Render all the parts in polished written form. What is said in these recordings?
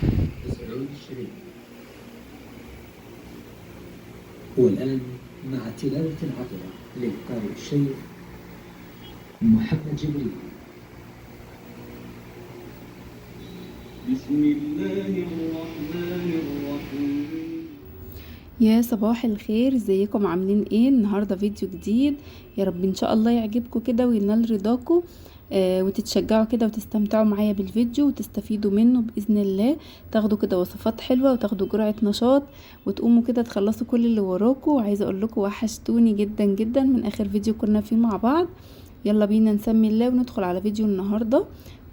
29. والآن مع تلاوة عطرة للقارئ الشيخ محمد جبريل. بسم الله الرحمن الرحيم. يا صباح الخير، ازيكم عاملين ايه؟ النهارده فيديو جديد، يا رب ان شاء الله يعجبكم كده وينال رضاكم وتتشجعوا كده وتستمتعوا معايا بالفيديو وتستفيدوا منه باذن الله، تاخدوا كده وصفات حلوه وتاخدوا جرعه نشاط وتقوموا كده تخلصوا كل اللي وراكم. وعايزه اقول لكم وحشتوني جدا جدا من اخر فيديو كنا فيه مع بعض. يلا بينا نسمي الله وندخل على فيديو النهارده.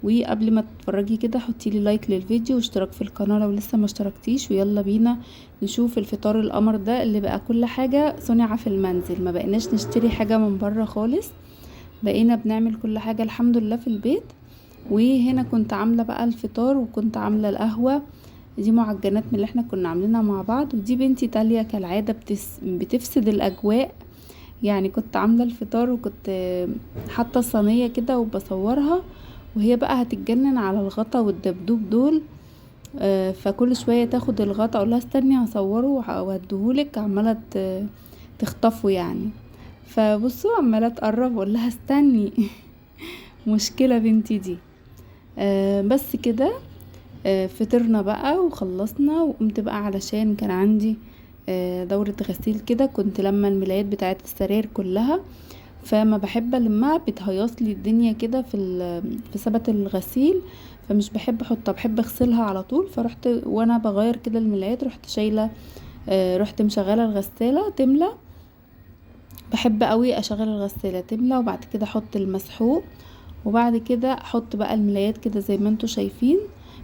وقبل ما تتفرجي كده حطي لي لايك للفيديو واشتراك في القناه لو لسه ما اشتركتيش. ويلا بينا نشوف الفطار القمر ده اللي بقى كل حاجه صنع في المنزل، ما بقيناش نشتري حاجه من بره خالص، بقينا بنعمل كل حاجه الحمد لله في البيت. وهنا كنت عامله بقى الفطار وكنت عامله القهوه، دي معجنات من اللي احنا كنا عاملينها مع بعض. ودي بنتي تاليا كالعاده بتفسد الاجواء، يعني كنت عامله الفطار وكنت حاطه الصينيه كده وبصورها، وهي بقى هتتجنن على الغطا والدبدوب دول. فكل شويه تاخد الغطا اقولها استني هصوره وهديهولك، عماله تخطفه يعني. فبصوا عماله تقرب اقول لها استني مشكله بنتي دي. بس كده فطرنا بقى وخلصنا وقمت بقى علشان كان عندي دورة غسيل كده، كنت لما الملايات بتاعت السراير كلها، فما بحب المها بتهيص لي الدنيا كده في سبت الغسيل، فمش بحب احطها، بحب اغسلها على طول. فرحت وانا بغير كده الملايات رحت شايله رحت مشغله الغساله تملى، بحب قوي اشغل الغساله تملى وبعد كده احط المسحوق، وبعد كده احط بقى الملايات كده زي ما انتوا شايفين.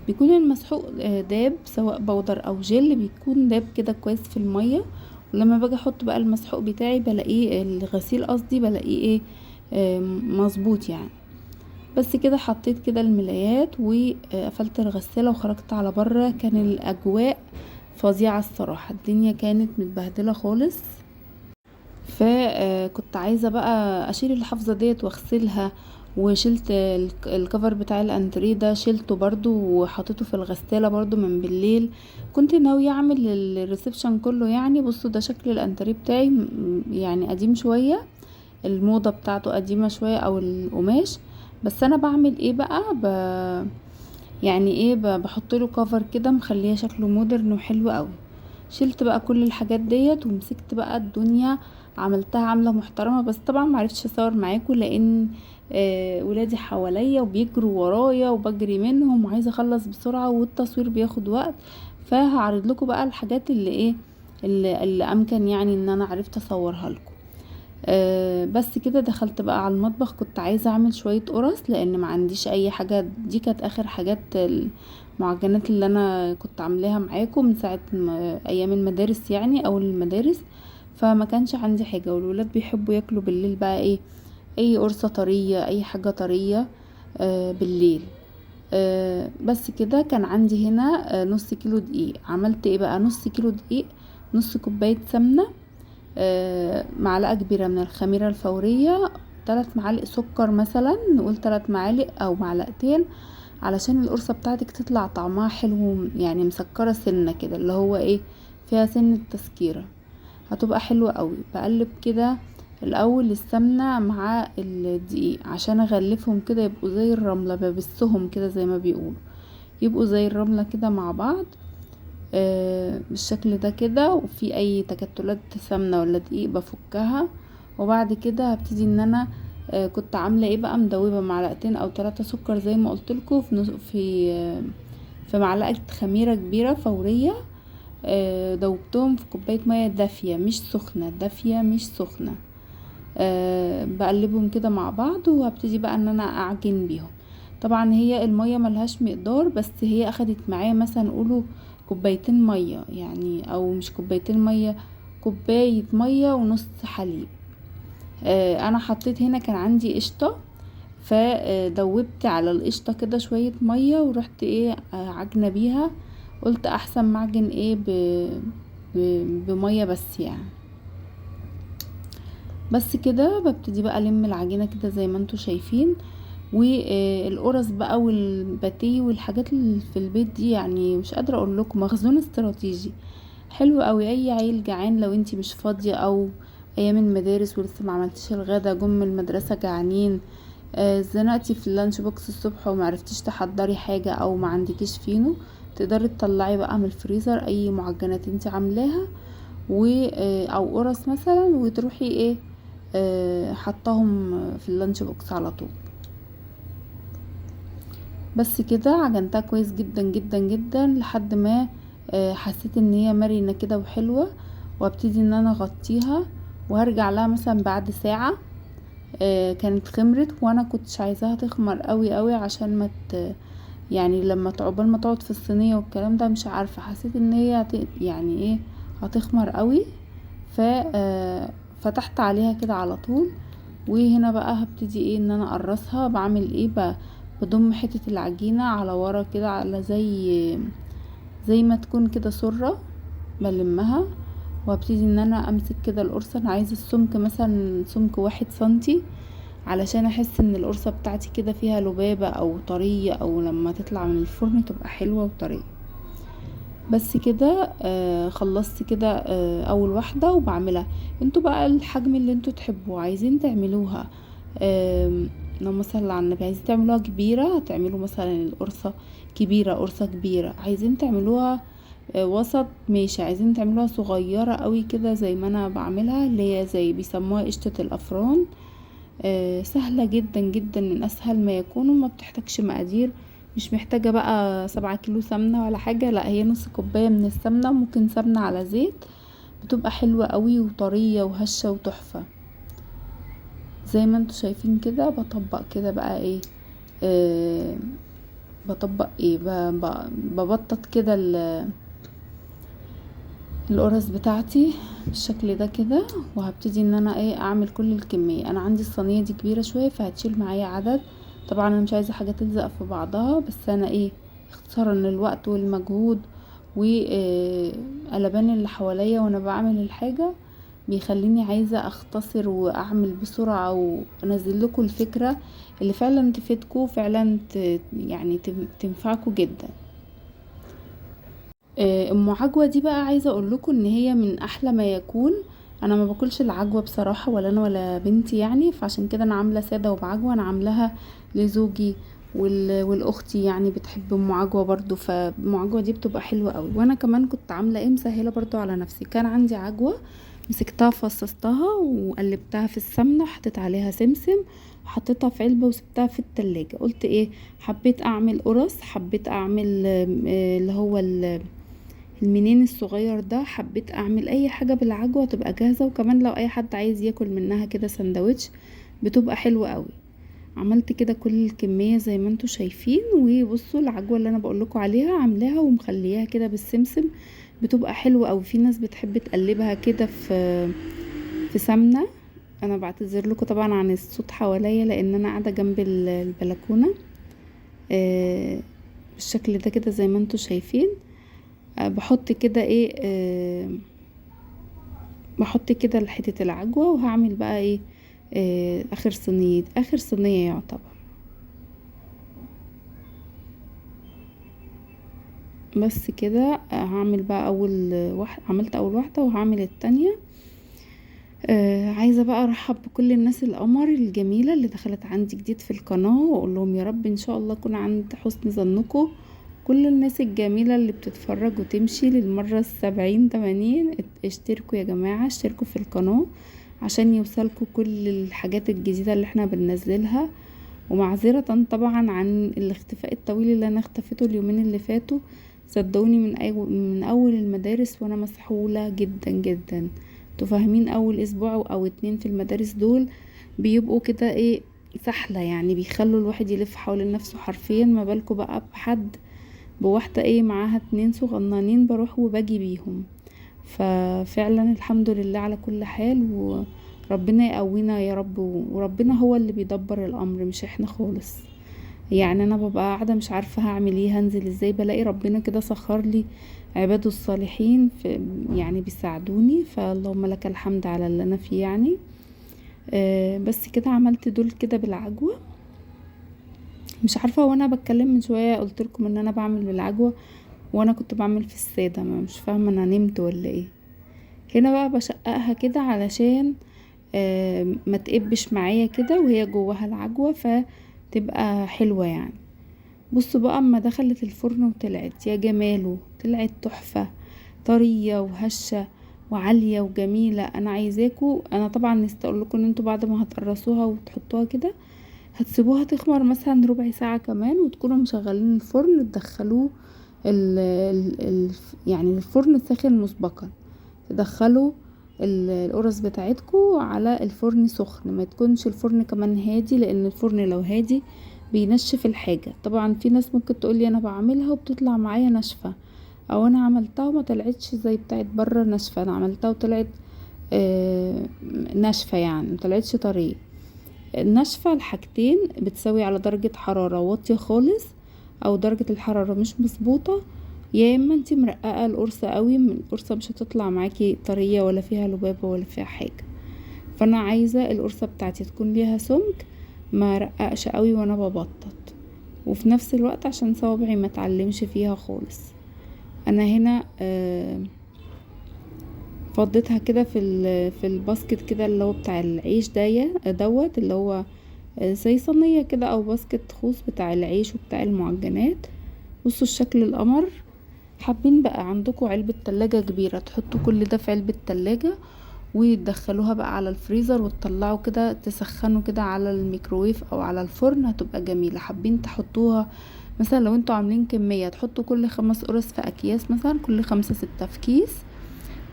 بيكون المسحوق داب سواء بودر او جل، بيكون داب كده كويس في الميه. ولما باجي احط بقى المسحوق بتاعي بلاقيه الغسيل قصدي بلاقيه مظبوط يعني. بس كده حطيت كده الملايات وقفلت الغسالة وخرجت على بره. كان الاجواء فظيعة الصراحة، الدنيا كانت متبهدلة خالص. فكنت عايزة بقى اشيل الحفظة ديت واغسلها، وشلت الكفر بتاع الانتريه ده شلته برضو وحطيته في الغسالة برضو من بالليل. كنت ناوية اعمل الريسبشن كله يعني. بصوا ده شكل الانتريه بتاعي، يعني قديم شوية، الموضة بتاعته قديمة شوية او القماش. بس انا بعمل ايه بقى يعني ايه بحط له كفر كده مخليه شكله مودرن وحلو قوي. شلت بقى كل الحاجات ديت ومسكت بقى الدنيا، عملتها عاملة محترمة. بس طبعا معرفتش اصور معاكم لان ولادي حواليا وبيجروا ورايا وبجري منهم وعايزة اخلص بسرعة والتصوير بياخد وقت. فهعرض لكم بقى الحاجات اللي ايه اللي امكن يعني ان انا عرفت اصورها لكم. بس كده دخلت بقى على المطبخ، كنت عايزة اعمل شوية قرص لان ما عنديش اي حاجة. دي كانت اخر حاجات المعجنات اللي انا كنت عاملاها معاكم من ساعة ايام المدارس يعني او المدارس، فما كانش عندي حاجة. والولاد بيحبوا ياكلوا بالليل بقى ايه، اي قرصة طرية اي حاجة طرية بالليل. بس كده كان عندي هنا نص كيلو دقيق. عملت ايه بقى؟ نص كيلو دقيق، نص كوباية سمنة، معلقة كبيرة من الخميرة الفورية، 3 معالق سكر مثلا، نقول 3 معالق او معلقتين، علشان القرصة بتاعتك تطلع طعمها حلو يعني مسكرة سنة كده اللي هو ايه فيها سنة تسكيرة، هتبقى حلوة قوي. بقلب كده الاول السمنة مع الدقيق عشان اغلفهم كده يبقوا زي الرملة، ببسهم كده زي ما بيقولوا يبقوا زي الرملة كده مع بعض بالشكل ده كده. وفي اي تكتلات سمنة ولا دقيق بفكها. وبعد كده هبتدي ان انا كنت عاملة ايه بقى، مدوبة معلقتين او 3 سكر زي ما قلتلكوا في معلقة خميرة كبيرة فورية، دوبتهم في كوباية مية دافية مش سخنة، دافية مش سخنة. بقلبهم كده مع بعض وهبتدي بقى ان انا اعجن بيهم. طبعا هي المية ملهاش مقدار، بس هي اخدت معايا مثلا نقوله كوبايتين مية يعني، او مش كوبايتين مية، كوباية مية ونص حليب. انا حطيت هنا كان عندي قشطة، فدوبت على القشطة كده شوية مية ورحت ايه عجنة بيها. قلت احسن معجن ايه بمية بس يعني. بس كده ببتدي بقى الم العجينة كده زي ما انتوا شايفين، والقرص بقى والباتيه والحاجات اللي في البيت دي، يعني مش قادره اقول لكم مخزون استراتيجي حلو قوي. اي عيل جعان لو انتي مش فاضيه، او ايام المدارس ولسه ما عملتيش الغدا، جم من المدرسه جعانين، اتزنقتي في اللانش بوكس الصبح ومعرفتيش تحضري حاجه او ما عندكيش فينو، تقدري تطلعي بقى من الفريزر اي معجنات انتي عاملاها او قرص مثلا، وتروحي ايه حطاهم في اللانش بوكس على طول. بس كده عجنتها كويس جدا جدا جدا لحد ما حسيت ان هي مرنة كده وحلوة، وابتدي ان انا اغطيها وهرجع لها مثلا بعد ساعة. كانت خمرت، وانا كنتش عايزاها تخمر قوي قوي عشان ما يعني لما عقبال ما تقعد في الصينية والكلام ده، مش عارفة، حسيت ان هي يعني ايه هتخمر قوي. فتحت عليها كده على طول. وهنا بقى هبتدي ايه ان انا اقرصها. بعمل ايه بقى؟ بضم حتة العجينة على ورا كده، على زي ما تكون كده سرة، بلمها وابتدي ان انا امسك كده القرصة. انا عايزة السمك مثلا سمك 1 سنتي، علشان احس ان القرصة بتاعتي كده فيها لبابة او طرية، او لما تطلع من الفرن تبقى حلوة وطرية. بس كده خلصت كده اول واحدة وبعملها. انتوا بقى الحجم اللي انتوا تحبوه عايزين تعملوها، لما صلى على النبي، عايزين تعملوها كبيرة هتعملوا مثلا القرصة كبيرة، قرصة كبيرة. عايزين تعملوها وسط، ماشي. عايزين تعملوها صغيرة قوي كده زي ما انا بعملها، اللي هي زي بيسموها قشطة الافران. سهلة جدا جدا، من اسهل ما يكون، وما بتحتاجش مقادير. مش محتاجة بقى 7 كيلو سمنة ولا حاجة، لا، هي نص كوباية من السمنة، ممكن سمنة على زيت، بتبقى حلوة قوي وطرية وهشة وتحفة. زي ما انتوا شايفين كده بطبق كده بقى ايه، بطبق ايه، ببطط كده القرص بتاعتي بالشكل ده كده. وهبتدي ان انا ايه اعمل كل الكمية. انا عندي الصينية دي كبيرة شوية، فهتشيل معايا عدد. طبعا انا مش عايزة حاجة تلزق في بعضها، بس انا ايه اختصارا للوقت والمجهود وقلبان اللي حواليا وانا بعمل الحاجة، بيخليني عايزة اختصر واعمل بسرعة وانزل لكم الفكرة اللي فعلا تفيدكم، فعلا يعني تنفعكم جدا. ام عجوة دي بقى عايزة اقول لكم ان هي من احلى ما يكون. انا ما باكلش العجوة بصراحة، ولا انا ولا بنتي يعني، فعشان كده انا عاملة سادة وبعجوة. انا عاملاها لزوجي والاختي، يعني بتحب ام عجوة برضو، فام عجوة دي بتبقى حلوة قوي. وانا كمان كنت عاملة ايه مسهلة برضو على نفسي. كان عندي عجوة، مسكتها فصصتها وقلبتها في السمنة، حطيت عليها سمسم، حطيتها في علبة وسبتها في التلاجة. قلت ايه، حبيت اعمل قرص، حبيت اعمل اللي هو المنين الصغير ده، حبيت اعمل اي حاجة بالعجوة تبقى جاهزة. وكمان لو اي حد عايز ياكل منها كده سندوتش بتبقى حلوة قوي. عملت كده كل الكمية زي ما انتوا شايفين. وبصوا العجوة اللي انا بقولكوا عليها عاملاها ومخليها كده بالسمسم، بتبقى حلوة قوي. في ناس بتحب تقلبها كده في سمنة. انا بعتذر لكم طبعا عن الصوت حواليا، لان انا قاعدة جنب البلكونة بالشكل ده كده زي ما انتوا شايفين. بحط كده ايه بحط كده حتة العجوة، وهعمل بقى ايه اخر صينية يعتبر. بس كده هعمل بقى اول واحدة، عملت اول واحدة وهعمل التانية. عايزة بقى ارحب بكل الناس القمر الجميلة اللي دخلت عندي جديد في القناة، واقول لهم يا رب ان شاء الله اكون عند حسن ظنكم. كل الناس الجميلة اللي بتتفرج وتمشي للمرة 70-80، اشتركوا يا جماعة، اشتركوا في القناة عشان يوصلكوا كل الحاجات الجديدة اللي احنا بننزلها. ومعذرة طبعا عن الاختفاء الطويل اللي انا اختفيته اليومين اللي فاتوا. صدقوني من اول المدارس وانا مسحولة جدا جدا. انتوا فاهمين، اول اسبوع او 2 في المدارس دول بيبقوا كده ايه سحلة، يعني بيخلوا الواحد يلف حول نفسه حرفيا. ما بالكوا بقى بواحدة ايه معاها 2 صغننين بروح وباجي بيهم. ففعلا الحمد لله على كل حال، وربنا يقوينا يا رب. وربنا هو اللي بيدبر الامر، مش احنا خالص. يعني انا ببقى قاعدة مش عارفة هعمل ايه، هنزل ازاي، بلاقي ربنا كده سخر لي عباده الصالحين يعني بيساعدوني. فاللهم لك الحمد على اللي انا فيه يعني. بس كده عملت دول كده بالعجوة. مش عارفة وانا بتكلم من شوية قلتلكم ان انا بعمل بالعجوة وانا كنت بعمل في السادة، مش فاهمة انا نمت ولا ايه. هنا بقى بشققها كده علشان ما تقبش معايا كده وهي جواها العجوة فتبقى حلوة يعني. بصوا بقى اما دخلت الفرن وطلعت يا جماله، طلعت تحفة، طرية وهشة وعالية وجميلة. انا عايزاكوا، انا طبعا نسيت اقولكوا ان انتوا بعد ما هتقرصوها وتحطوها كده هتسيبوها تخمر مثلا ربع ساعة كمان، وتكونوا مشغلين الفرن تدخلوه يعني الفرن ساخن مسبقا، تدخلوا القرص بتاعتكو على الفرن سخن، ما تكونش الفرن كمان هادي، لان الفرن لو هادي بينشف الحاجة. طبعا في ناس ممكن تقولي انا بعملها وبتطلع معايا ناشفة، او انا عملتها وما طلعتش زي بتاعت بره ناشفة، انا عملتها وطلعت ناشفة يعني مطلعتش طرية. الناشفة الحاجتين بتسوي على درجة حرارة واطية خالص، او درجة الحرارة مش مظبوطة، يا اما انتي مرققة القرصة قوي، القرصة مش هتطلع معاكي طرية ولا فيها لبابة ولا فيها حاجة. فانا عايزة القرصة بتاعتي تكون ليها سمك، ما رققش قوي وانا ببطط، وفي نفس الوقت عشان صوابعي ما تعلمش فيها خالص. انا هنا فضيتها كده في الباسكت كده اللي هو بتاع العيش دوت اللي هو زي صينية كده او باسكت خوص بتاع العيش وبتاع المعجنات. بصوا الشكل القمر. حابين بقى عندكم علبة تلاجة كبيرة تحطوا كل ده في علبة تلاجة وتدخلوها بقى على الفريزر وتطلعوا كده تسخنوا كده على الميكروويف او على الفرن، هتبقى جميلة. حابين تحطوها مثلا لو انتوا عاملين كمية تحطوا كل 5 قرص في اكياس، مثلا كل 5 6 في كيس،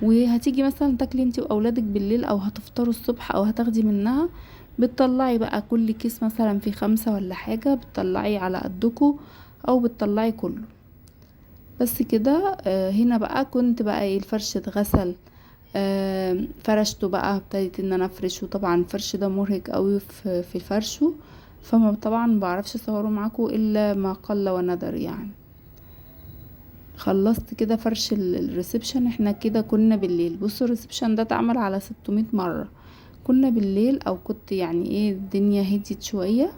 وهتيجي مثلا تاكلي انتي واولادك بالليل او هتفطروا الصبح او هتاخدي منها، بتطلعي بقى كل كيس مثلا في 5 ولا حاجة، بتطلعي على قدكوا او بتطلعي كله. بس كده. هنا بقى كنت بقى ايه الفرش اتغسل، فرشته بقى، ابتديت ان انا افرشه. طبعا الفرش ده مرهق قوي في فرشه، فما طبعا بعرفش اصوره معاكم الا ما قل وندر يعني. خلصت كده فرش الريسبشن. احنا كده كنا بالليل. بصوا الريسبشن ده اتعمل على 600 مرة. كنا بالليل او كنت يعني ايه الدنيا هديت شوية.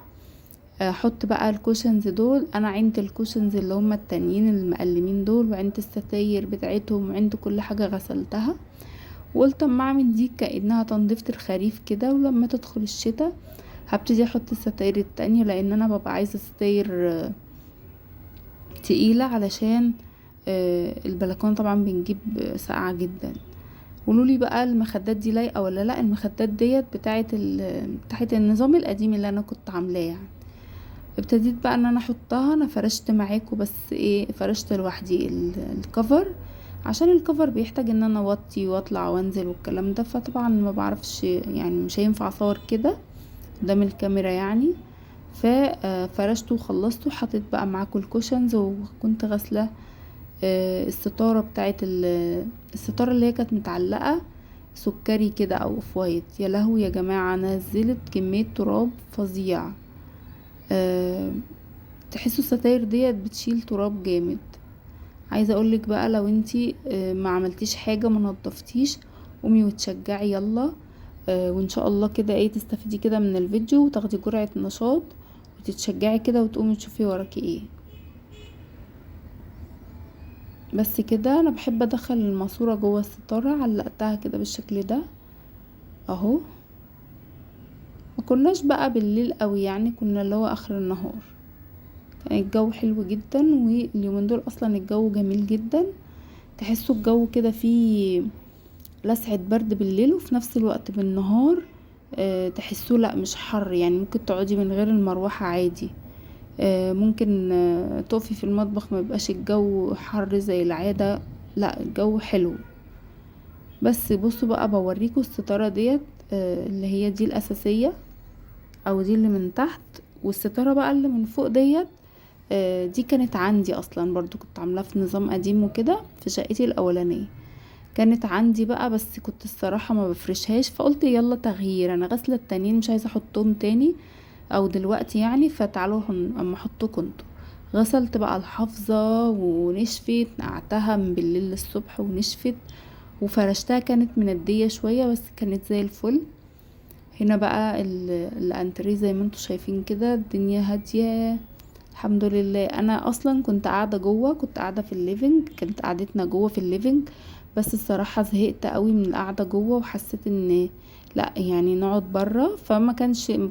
احط بقى الكوشنز دول. انا عند الكوشنز اللي هما التانيين المقلمين دول، وعند الستاير بتاعتهم، وعند كل حاجة غسلتها، وقلت اما اعمل دي كأنها تنظيفة الخريف كده، ولما تدخل الشتاء هبتدي احط الستاير التانية، لان انا ببقى عايزة ستاير تقيلة علشان البلكونه طبعا بنجيب ساقعة جدا. قولولي بقى المخدات دي لايقة ولا لا. المخدات ديت بتاعت النظام القديم اللي انا كنت عاملاه يعني. ابتديت بقى ان انا احطها. انا فرشت معاكم بس ايه، فرشت لوحدي الكفر، عشان الكفر بيحتاج ان انا اوطي واطلع وانزل والكلام ده، فطبعا ما بعرفش يعني مش هينفع اصور كده قدام الكاميرا يعني. ففرشته وخلصته. حطيت بقى معاكم الكوشنز، وكنت غاسله الستاره بتاعت الستاره اللي هي كانت متعلقه سكري كده او اوف وايت. يا لهوي يا جماعه، نزلت كميه تراب فظيع. تحسوا الستاير ديت بتشيل تراب جامد. عايزه اقولك بقى لو انتي ما عملتيش حاجه ما نضفتيش، قومي وتشجعي يلا. وان شاء الله كده ايه تستفيدي كده من الفيديو وتاخدي جرعه نشاط وتتشجعي كده وتقومي تشوفي وراكي ايه. بس كده. انا بحب ادخل الماسوره جوه الستاره، علقتها كده بالشكل ده اهو. ما كناش بقى بالليل قوي يعني، كنا اللي هو اخر النهار. كان الجو حلو جدا، واليومين دول اصلا الجو جميل جدا. تحسوا الجو كده فيه لسعة برد بالليل، وفي نفس الوقت بالنهار تحسوه لا مش حر يعني، ممكن تقعدي من غير المروحة عادي. ممكن تقفي في المطبخ ما يبقاش الجو حر زي العادة، لا الجو حلو. بس بصوا بقى بوريكوا الستارة ديت اللي هي دي الأساسية، او دي اللي من تحت. والستارة بقى اللي من فوق ديت دي كانت عندي اصلا برضو، كنت عاملاها في نظام قديم وكده في شقتي الاولانية. كانت عندي بقى بس كنت الصراحة ما بفرشهاش، فقلت يلا تغيير، انا غسلة التانيين مش عايزة احطهم تاني او دلوقتي يعني، فتعالوا اما احطكم انتوا. غسلت بقى الحافظة ونشفت، نقعتها من بالليل للصبح ونشفت، وفرشتها كانت مندية شوية بس كانت زي الفل. هنا بقى الانتريه زي ما انتوا شايفين كده الدنيا هادية الحمد لله. انا اصلا كنت قاعده جوه، كنت قاعده في الليفينج، كانت قعدتنا جوه في الليفينج، بس الصراحه زهقت قوي من القعده جوه وحسيت ان لا يعني نقعد برا. ما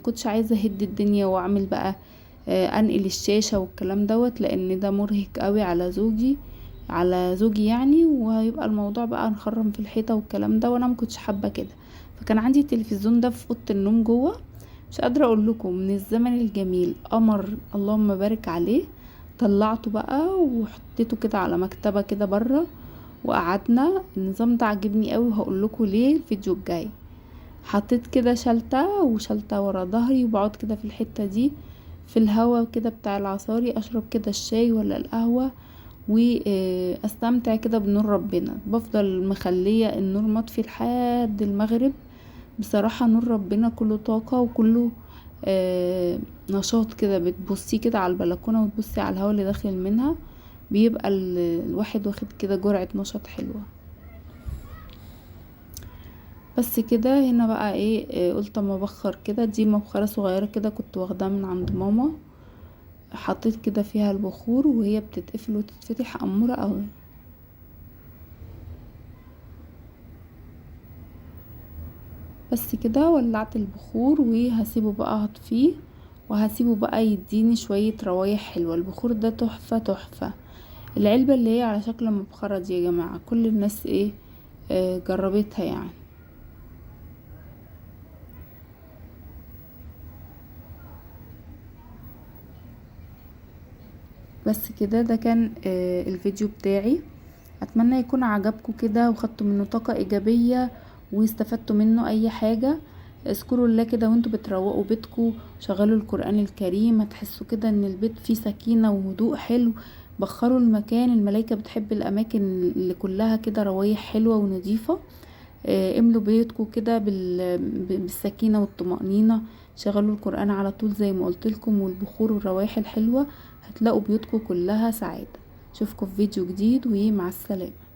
كنتش عايزه اهد الدنيا واعمل بقى انقل الشاشه والكلام دوت، لان ده مرهق قوي على زوجي يعني، وهيبقى الموضوع بقى نخرم في الحيطه والكلام ده، وانا ما كنتش حابه كده. فكان عندي التلفزيون ده في اوضه النوم جوه. مش قادره اقول لكم من الزمن الجميل، قمر اللهم بارك عليه. طلعته بقى وحطيته كده على مكتبه كده بره، وقعدنا. النظام ده عجبني قوي، وهقول لكم ليه الفيديو الجاي. حطيت كده شلتة وشلتة ورا ظهري، وبقعد كده في الحتة دي في الهوا كده بتاع العصاري، اشرب كده الشاي ولا القهوة، واستمتع كده بنور ربنا. بفضل مخلية النور مطفي لحد المغرب. بصراحة نور ربنا كله طاقة وكله نشاط كده. بتبصي كده على البلكونة وتبصي على الهوا اللي داخل منها، بيبقى الواحد واخد كده جرعة نشاط حلوة. بس كده هنا بقى ايه، قلت اما ابخر كده. دي مبخرة صغيرة كده كنت واخداها من عند ماما، حطيت كده فيها البخور وهي بتتقفل وتتفتح، امورة قوي. بس كده ولعت البخور وهسيبه بقى هطفيه، وهسيبه بقى يديني شوية روايح حلوة. البخور ده تحفة تحفة. العلبة اللي هي على شكل مبخرة دي يا جماعة، كل الناس ايه جربتها يعني. بس كده ده كان الفيديو بتاعي. اتمنى يكون عجبكم كده وخدتوا منه طاقة ايجابية واستفدتوا منه اي حاجة. اذكروا الله كده وانتوا بتروقوا بيتكم، شغلوا القرآن الكريم، هتحسوا كده ان البيت فيه سكينة وهدوء حلو. بخروا المكان، الملايكة بتحب الاماكن اللي كلها كده روايح حلوة ونظيفة. املوا بيتكم كده بالسكينة والطمأنينة. شغلوا القرآن على طول زي ما قلتلكم، والبخور والروائح الحلوة، هتلاقوا بيوتكم كلها سعادة. اشوفكم في فيديو جديد، ومع السلامة.